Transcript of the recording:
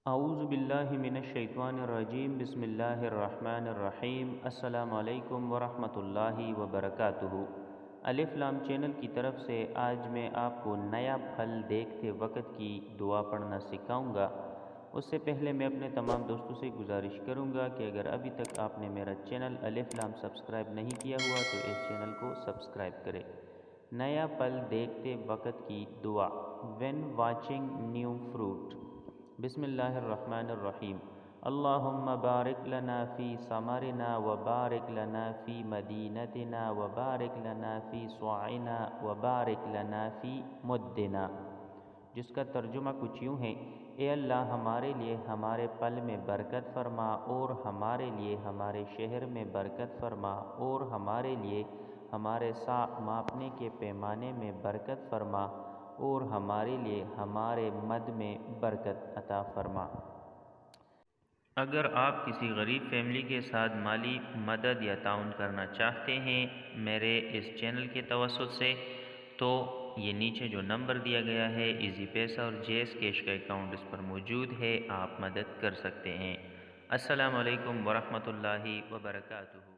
اعوذ باللہ من الشیطان الرجیم بسم اللہ الرحمن الرحیم السلام علیکم ورحمۃ اللہ وبرکاتہ۔ الف لام چینل کی طرف سے آج میں آپ کو نیا پھل دیکھتے وقت کی دعا پڑھنا سکھاؤں گا۔ اس سے پہلے میں اپنے تمام دوستوں سے گزارش کروں گا کہ اگر ابھی تک آپ نے میرا چینل الف لام سبسکرائب نہیں کیا ہوا تو اس چینل کو سبسکرائب کریں۔ نیا پھل دیکھتے وقت کی دعا وین واچنگ نیو فروٹ۔ بسم اللہ الرحمن الرحیم۔ اللہم بارک لنا فی ثمرنا وبارک لنا فی مدینتنا وبارک لنا فی صاعنا وبارک لنا فی مدنا، جس کا ترجمہ کچھ یوں ہے: اے اللہ ہمارے لیے ہمارے پل میں برکت فرما، اور ہمارے لیے ہمارے شہر میں برکت فرما، اور ہمارے لیے ہمارے صاع ماپنے کے پیمانے میں برکت فرما، اور ہمارے لیے ہمارے مد میں برکت عطا فرما۔ اگر آپ کسی غریب فیملی کے ساتھ مالی مدد یا تعاون کرنا چاہتے ہیں میرے اس چینل کے توسط سے، تو یہ نیچے جو نمبر دیا گیا ہے ایزی پیسہ اور جیس کیش کا اکاؤنٹ اس پر موجود ہے، آپ مدد کر سکتے ہیں۔ السلام علیکم ورحمۃ اللہ وبرکاتہ۔